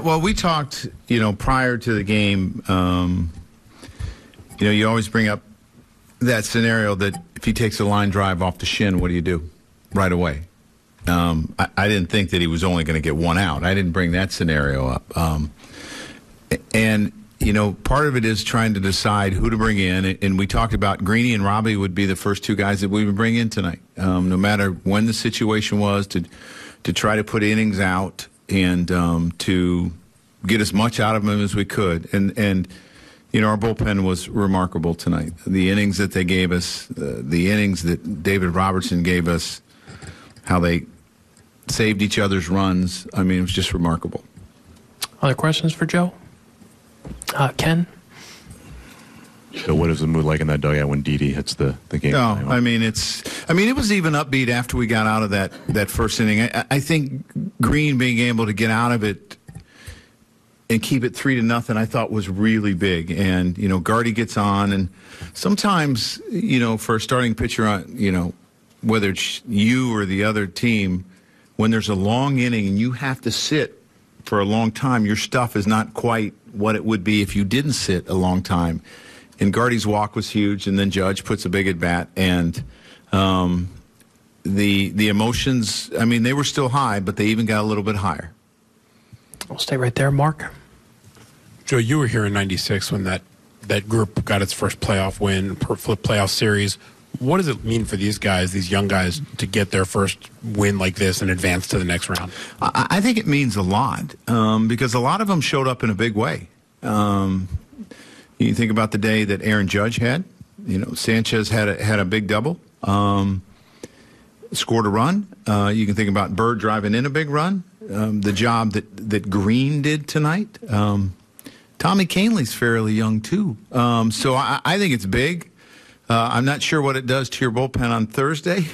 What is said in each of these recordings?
Well, we talked, prior to the game, you always bring up that scenario that if he takes a line drive off the shin, what do you do right away? I didn't think that he was only going to get one out. I didn't bring that scenario up. Part of it is trying to decide who to bring in. And we talked about Greeny and Robbie would be the first two guys that we would bring in tonight, no matter when the situation was, to try to put innings out and to get as much out of them as we could. And our bullpen was remarkable tonight. The innings that they gave us, the innings that David Robertson gave us, how they saved each other's runs. I mean, it was just remarkable. Other questions for Joe? Ken? So what is the mood like in that dugout when Didi hits the game? No, I mean, it was even upbeat after we got out of that first inning. I think Green being able to get out of it and keep it 3-0, I thought was really big. And, Gardy gets on, and sometimes, for a starting pitcher, whether it's you or the other team, when there's a long inning and you have to sit for a long time, your stuff is not quite what it would be if you didn't sit a long time. And Gardy's walk was huge, and then Judge puts a big at bat, and the emotions, they were still high, but they even got a little bit higher. We'll stay right there, Mark. Joe, you were here in '96 when that group got its first playoff win, playoff series. What does it mean for these guys, these young guys, to get their first win like this and advance to the next round? I think it means a lot because a lot of them showed up in a big way. You think about the day that Aaron Judge had. Sanchez had a big double, scored a run. You can think about Bird driving in a big run. The job that Green did tonight. Tommy Kahnle's fairly young too. So I think it's big. I'm not sure what it does to your bullpen on Thursday,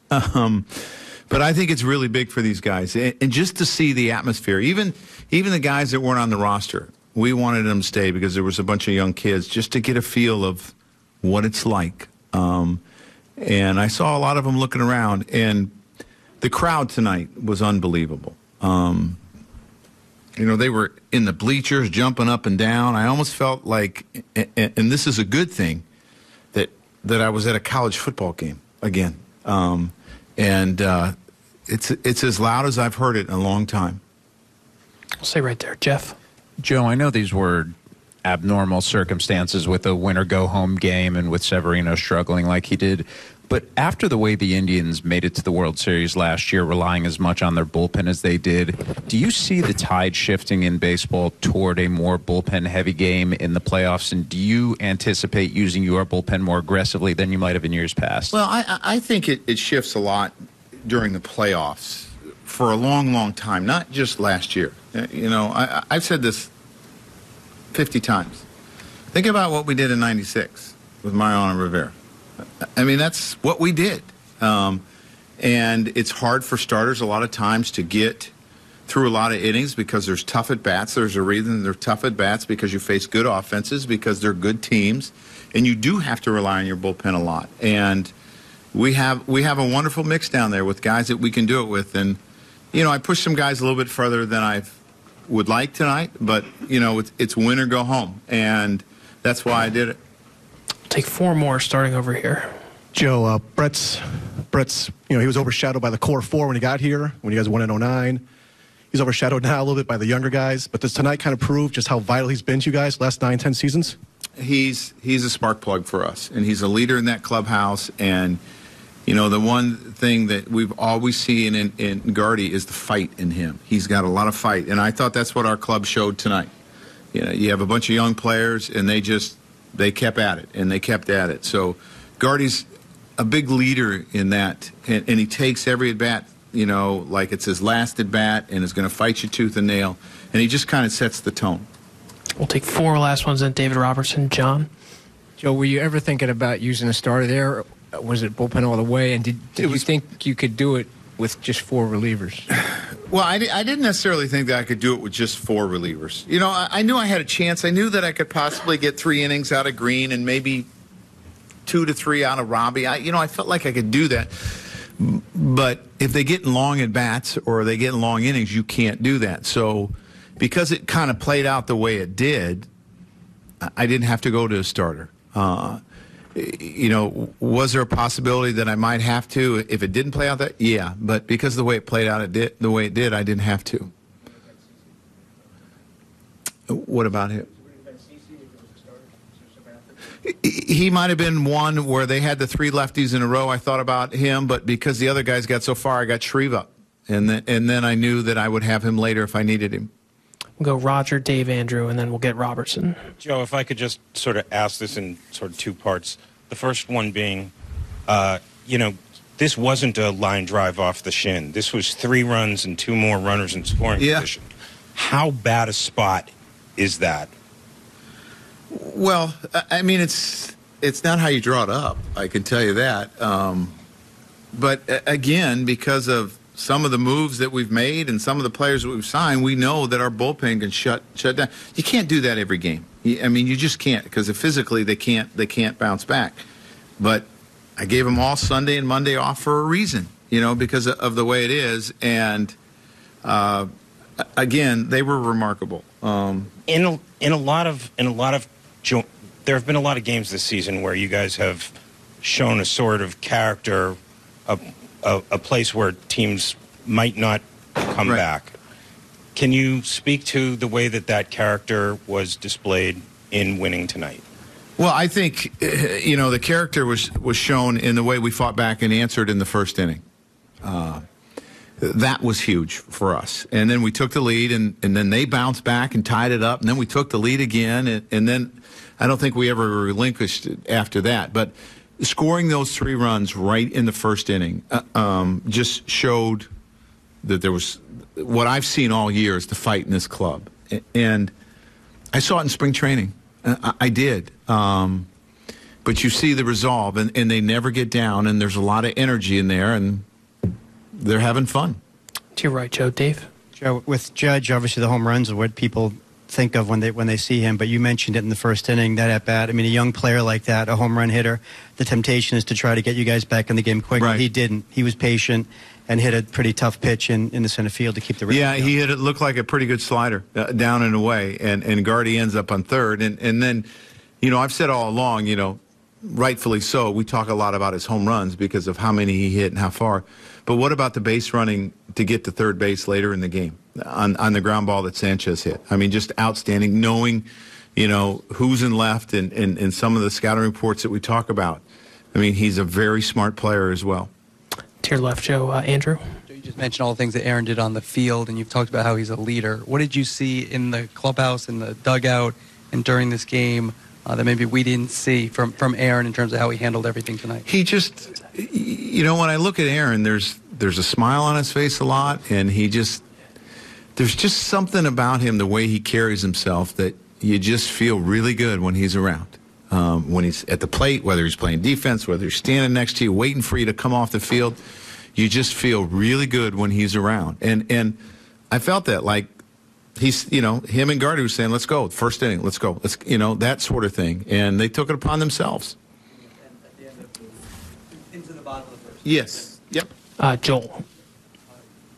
but I think it's really big for these guys. And just to see the atmosphere, even the guys that weren't on the roster, we wanted them to stay because there was a bunch of young kids just to get a feel of what it's like. And I saw a lot of them looking around, and the crowd tonight was unbelievable. They were in the bleachers jumping up and down. I almost felt like, and this is a good thing, that I was at a college football game again. It's as loud as I've heard it in a long time. I'll stay right there. Jeff? Joe, I know these were abnormal circumstances with a winner-go-home game and with Severino struggling like he did. But after the way the Indians made it to the World Series last year, relying as much on their bullpen as they did, do you see the tide shifting in baseball toward a more bullpen-heavy game in the playoffs? And do you anticipate using your bullpen more aggressively than you might have in years past? Well, I think it shifts a lot during the playoffs for a long, long time, not just last year. I've said this 50 times. Think about what we did in '96 with Mariano Rivera. That's what we did. And it's hard for starters a lot of times to get through a lot of innings because there's tough at-bats. There's a reason they're tough at-bats because you face good offenses, because they're good teams, and you do have to rely on your bullpen a lot. And we have a wonderful mix down there with guys that we can do it with. And, I pushed some guys a little bit further than I would like tonight, but, it's win or go home. And that's why I did it. Take four more starting over here. Joe, Brett's, he was overshadowed by the core four when he got here, when you guys won in '09. He's overshadowed now a little bit by the younger guys. But does tonight kind of prove just how vital he's been to you guys last 9, 10 seasons? He's a spark plug for us, and he's a leader in that clubhouse. And, the one thing that we've always seen in Gardy is the fight in him. He's got a lot of fight, and I thought that's what our club showed tonight. You have a bunch of young players, and they kept at it, and they kept at it. So Gardy's a big leader in that, and he takes every at-bat, like it's his last at-bat, and is going to fight you tooth and nail, and he just kind of sets the tone. We'll take four last ones then. David Robertson. John? Joe, were you ever thinking about using a starter there? Was it bullpen all the way? And did you think you could do it with just four relievers? Well, I didn't necessarily think that I could do it with just four relievers. I knew I had a chance. I knew that I could possibly get 3 innings out of Green and maybe 2 to 3 out of Robbie. I felt like I could do that. But if they get in long at-bats or they get in long innings, you can't do that. So, because it kind of played out the way it did, I didn't have to go to a starter. Was there a possibility that I might have to if it didn't play out that? Yeah, but because of the way it played out, the way it did, I didn't have to. What about him? He might have been one where they had the 3 lefties in a row. I thought about him, but because the other guys got so far, I got Shreve up. And then I knew that I would have him later if I needed him. We'll go Roger, Dave, Andrew, and then we'll get Robertson. Joe, if I could just sort of ask this in sort of 2 parts. The first one being, this wasn't a line drive off the shin. This was 3 runs and 2 more runners in scoring position. How bad a spot is that? Well, I mean, it's not how you draw it up. I can tell you that. But again, because of some of the moves that we've made and some of the players that we've signed, we know that our bullpen can shut down. You can't do that every game. I mean, you just can't, because physically they can't bounce back. But I gave them all Sunday and Monday off for a reason, because of the way it is. And again, they were remarkable. In a lot of there have been a lot of games this season where you guys have shown a sort of character, a place where teams might not come back. Can you speak to the way that character was displayed in winning tonight? Well, I think, the character was shown in the way we fought back and answered in the first inning. That was huge for us. And then we took the lead, and then they bounced back and tied it up, and then we took the lead again, and then I don't think we ever relinquished it after that. But scoring those 3 runs right in the first inning just showed that there was what I've seen all year is the fight in this club. And I saw it in spring training. I did. But you see the resolve, and they never get down, and there's a lot of energy in there, and they're having fun. To your right, Joe. Dave? Joe, with Judge, obviously the home runs are what people think of when they see him, but you mentioned it in the first inning, that at bat. I mean, a young player like that, a home run hitter, the temptation is to try to get you guys back in the game quickly. Right. He didn't. He was patient and hit a pretty tough pitch in the center field to keep the rhythm going. He hit it, looked like a pretty good slider down and away, and Gardy ends up on third. And then, I've said all along, rightfully so, we talk a lot about his home runs because of how many he hit and how far. But what about the base running to get to third base later in the game on the ground ball that Sanchez hit? I mean, just outstanding, knowing, who's in left and some of the scouting reports that we talk about. I mean, he's a very smart player as well. To your left, Joe. Andrew? You just mentioned all the things that Aaron did on the field, and you've talked about how he's a leader. What did you see in the clubhouse, in the dugout, and during this game that maybe we didn't see from Aaron in terms of how he handled everything tonight? He just, when I look at Aaron, there's a smile on his face a lot, and there's just something about him, the way he carries himself, that you just feel really good when he's around. When he's at the plate, whether he's playing defense, whether he's standing next to you, waiting for you to come off the field, you just feel really good when he's around. And I felt that, like, he's, him and Gardy were saying, let's go, first inning, let's go. Let's, that sort of thing. And they took it upon themselves. Into the bottom of the first. Yes. Yep. Joel?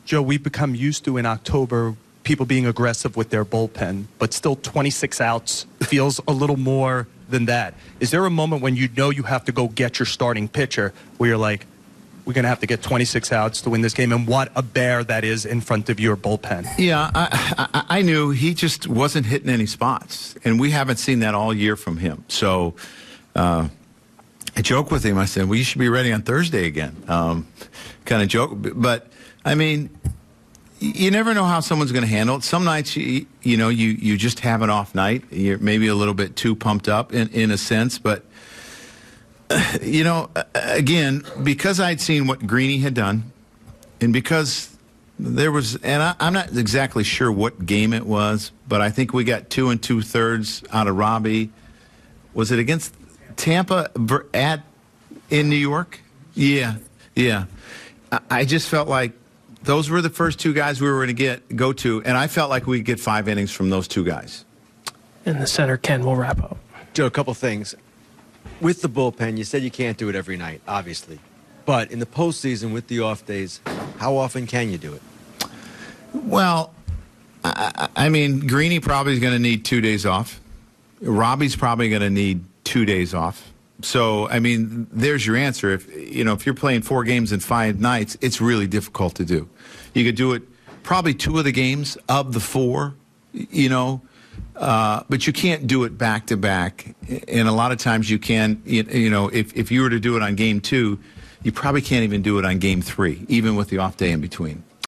Joe, we've become used to in October people being aggressive with their bullpen, but still 26 outs feels a little more than that. Is there a moment when you have to go get your starting pitcher where you're like, we're going to have to get 26 outs to win this game, and what a bear that is in front of your bullpen? Yeah, I knew he just wasn't hitting any spots, and we haven't seen that all year from him. So I joked with him. I said, well, you should be ready on Thursday again. Kind of joke. But, I mean, you never know how someone's going to handle it. Some nights, you just have an off night. You're maybe a little bit too pumped up in a sense. But, again, because I'd seen what Greeny had done, and because there was, and I'm not exactly sure what game it was, but I think we got 2 2/3 out of Robbie. Was it against Tampa in New York? Yeah. I just felt like those were the first 2 guys we were going to go to, and I felt like we'd get 5 innings from those 2 guys. In the center, Ken, we'll wrap up. Joe, a couple things. With the bullpen, you said you can't do it every night, obviously. But in the postseason with the off days, how often can you do it? Well, I mean, Greeny probably is going to need 2 days off. Robbie's probably going to need 2 days off. So, I mean, there's your answer. If you're playing 4 games in 5 nights, it's really difficult to do. You could do it probably 2 of the games of the 4, but you can't do it back to back. And a lot of times you can, if you were to do it on game 2, you probably can't even do it on game 3, even with the off day in between.